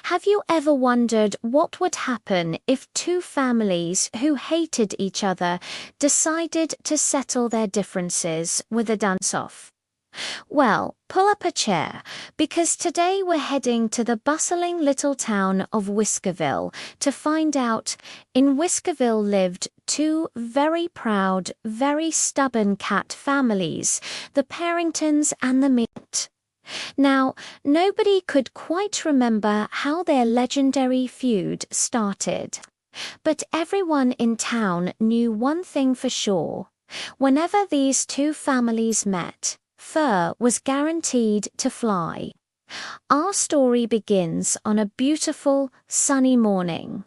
Have you ever wondered what would happen if two families who hated each other decided to settle their differences with a dance-off? Well, pull up a chair, because today we're heading to the bustling little town of Whiskerville to find out. In Whiskerville lived two very proud, very stubborn cat families, the Purringtons and the Meowarez. Now, nobody could quite remember how their legendary feud started. But everyone in town knew one thing for sure. Whenever these two families met, fur was guaranteed to fly. Our story begins on a beautiful, sunny morning.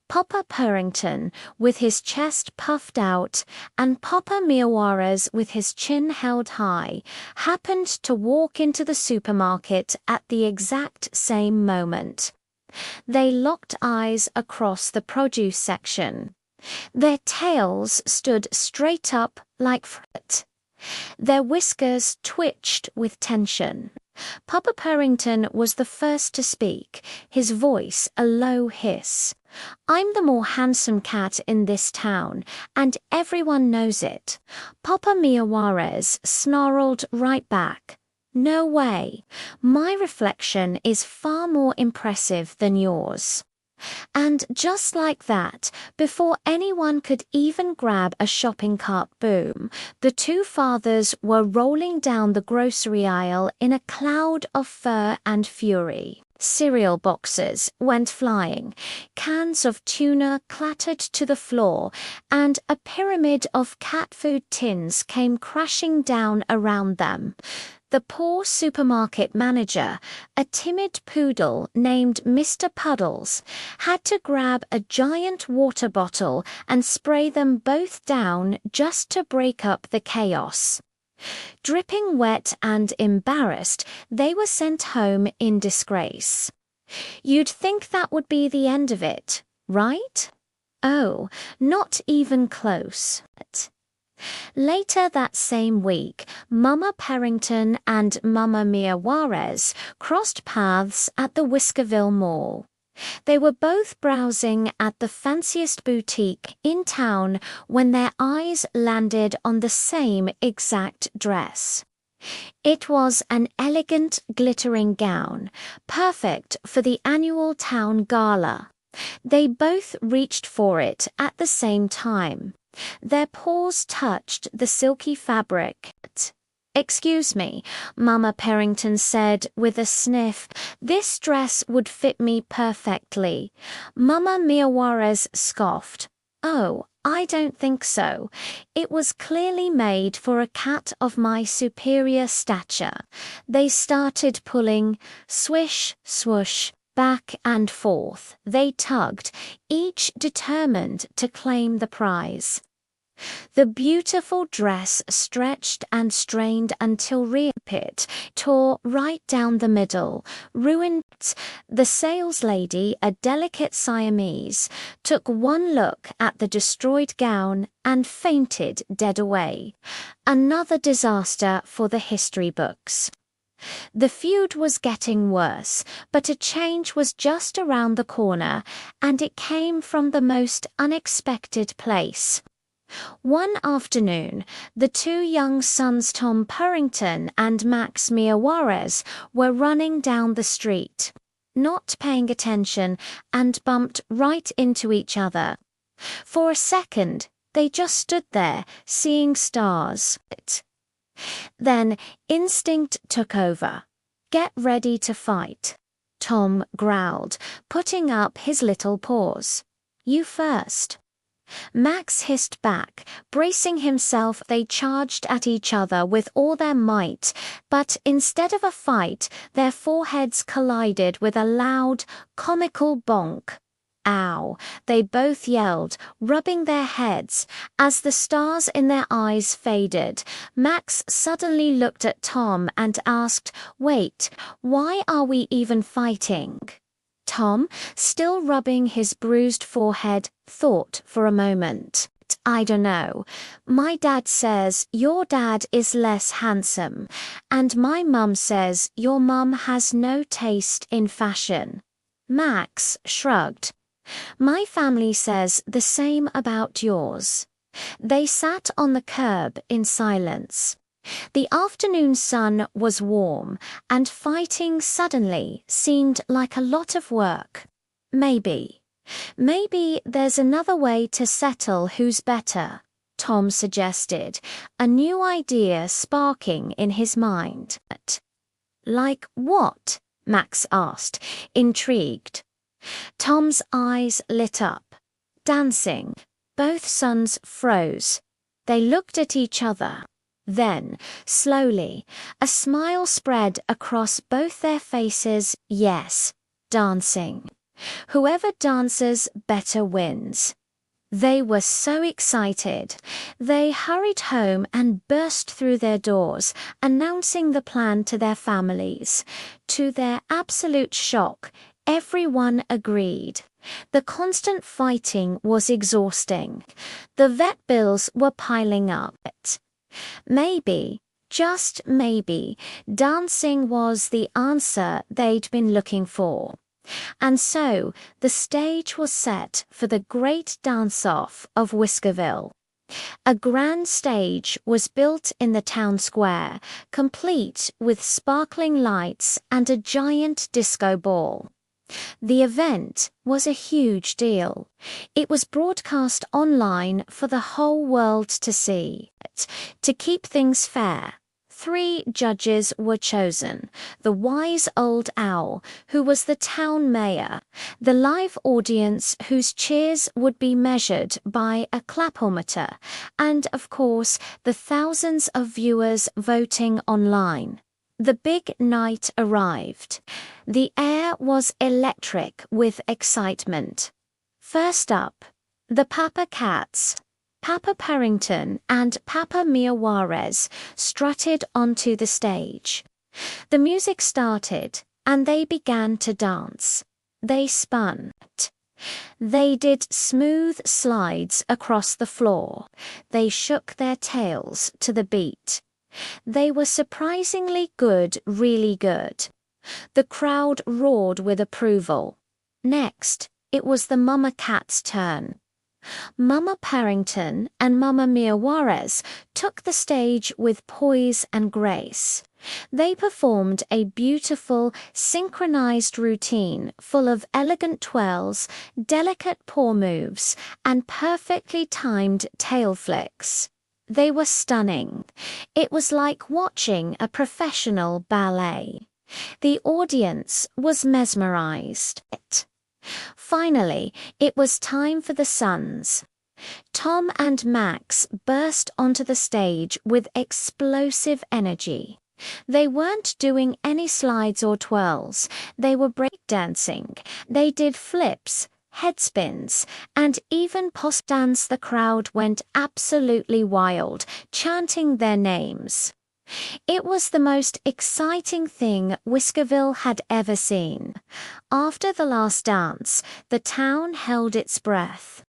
Papa Purrington, with his chest puffed out, and Papa Meowarez with his chin held high, happened to walk into the supermarket at the exact same moment. They locked eyes across the produce section. Their tails stood straight up like fruit. Their whiskers twitched with tension. Papa Purrington was the first to speak, his voice a low hiss. "I'm the more handsome cat in this town, and everyone knows it." Papa Meowarez snarled right back, "No way. My reflection is far more impressive than yours." And just like that, before anyone could even grab a shopping cart, boom, the two fathers were rolling down the grocery aisle in a cloud of fur and fury. Cereal boxes went flying, cans of tuna clattered to the floor, and a pyramid of cat food tins came crashing down around them. The poor supermarket manager, a timid poodle named Mr. Puddles, had to grab a giant water bottle and spray them both down just to break up the chaos. Dripping wet and embarrassed, they were sent home in disgrace. You'd think that would be the end of it, right? Oh, not even close. Later that same week, Mama Purrington and Mama Meowarez crossed paths at the Whiskerville Mall. They were both browsing at the fanciest boutique in town when their eyes landed on the same exact dress. It was an elegant, glittering gown, perfect for the annual town gala. They both reached for it at the same time. Their paws touched the silky fabric. "Excuse me," Mama Purrington said with a sniff, "this dress would fit me perfectly." Mama Meowarez scoffed. "Oh, I don't think so. It was clearly made for a cat of my superior stature." They started pulling, swish, swoosh, back and forth. They tugged, each determined to claim the prize. The beautiful dress stretched and strained until it tore right down the middle, ruined. The saleslady, a delicate Siamese, took one look at the destroyed gown and fainted dead away. Another disaster for the history books. The feud was getting worse, but a change was just around the corner, and it came from the most unexpected place. One afternoon, the two young sons Tom Purrington and Max Meowarez were running down the street, not paying attention, and bumped right into each other. For a second, they just stood there, seeing stars. Then instinct took over. "Get ready to fight," Tom growled, putting up his little paws. "You first." Max hissed back, bracing himself. They charged at each other with all their might, but instead of a fight, their foreheads collided with a loud, comical bonk. "Ow!" they both yelled, rubbing their heads. As the stars in their eyes faded, Max suddenly looked at Tom and asked, "Wait, why are we even fighting?" Tom, still rubbing his bruised forehead, thought for a moment. I don't know. My dad says your dad is less handsome, and my mum says your mum has no taste in fashion. Max shrugged. My family says the same about yours. They sat on the curb in silence. The afternoon sun was warm, and fighting suddenly seemed like a lot of work. Maybe there's another way to settle who's better, Tom suggested, a new idea sparking in his mind. Like what? Max asked, intrigued. Tom's eyes lit up. Dancing. Both sons froze. They looked at each other. Then, slowly, a smile spread across both their faces. Yes, dancing. Whoever dances better wins. They were so excited. They hurried home and burst through their doors, announcing the plan to their families. To their absolute shock, everyone agreed. The constant fighting was exhausting. The vet bills were piling up. Maybe, just maybe, dancing was the answer they'd been looking for. And so, the stage was set for the great dance-off of Whiskerville. A grand stage was built in the town square, complete with sparkling lights and a giant disco ball. The event was a huge deal. It was broadcast online for the whole world to see. To keep things fair, 3 judges were chosen: the wise old owl, who was the town mayor, the live audience whose cheers would be measured by a clapometer, and, of course, the thousands of viewers voting online. The big night arrived. The air was electric with excitement. First up, the Papa Cats. Papa Purrington and Papa Meowarez strutted onto the stage. The music started, and they began to dance. They spun. They did smooth slides across the floor. They shook their tails to the beat. They were surprisingly good, really good. The crowd roared with approval. Next, it was the Mama Cat's turn. Mama Purrington and Mama Meowarez took the stage with poise and grace. They performed a beautiful, synchronized routine full of elegant twirls, delicate paw moves, and perfectly timed tail flicks. They were stunning. It was like watching a professional ballet. The audience was mesmerized. Finally, it was time for the sons. Tom and Max burst onto the stage with explosive energy. They weren't doing any slides or twirls. They were breakdancing. They did flips, head spins, and even dance. The crowd went absolutely wild, chanting their names. It was the most exciting thing Whiskerville had ever seen. After the last dance, the town held its breath.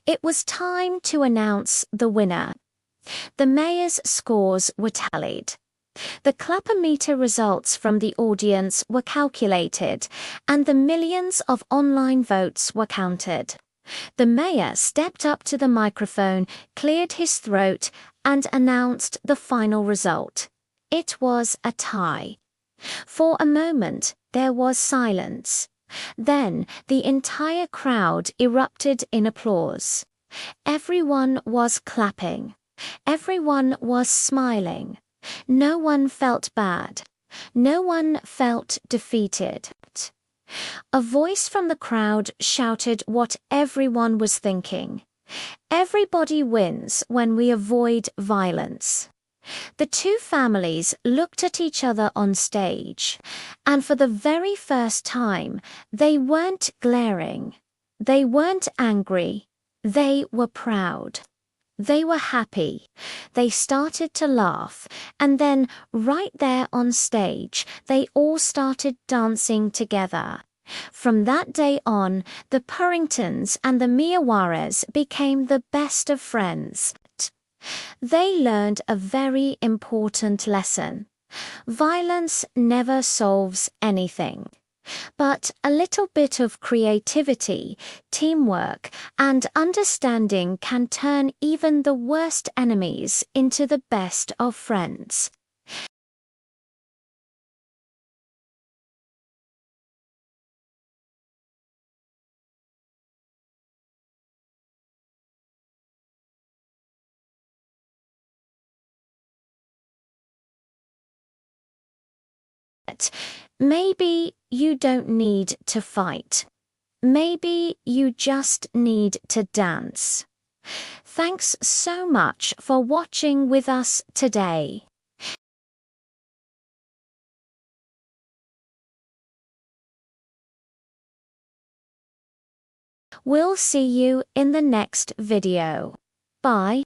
It was time to announce the winner. The mayor's scores were tallied. The clapometer results from the audience were calculated, and the millions of online votes were counted. The mayor stepped up to the microphone, cleared his throat, and announced the final result. It was a tie. For a moment, there was silence. Then the entire crowd erupted in applause. Everyone was clapping. Everyone was smiling. No one felt bad. No one felt defeated. A voice from the crowd shouted what everyone was thinking. Everybody wins when we avoid violence. The 2 families looked at each other on stage, and for the very first time, they weren't glaring. They weren't angry. They were proud. They were happy. They started to laugh, and then, right there on stage, they all started dancing together. From that day on, the Purringtons and the Meowarez became the best of friends. They learned a very important lesson. Violence never solves anything. But a little bit of creativity, teamwork, and understanding can turn even the worst enemies into the best of friends. Maybe you don't need to fight. Maybe you just need to dance. Thanks so much for watching with us today. We'll see you in the next video. Bye.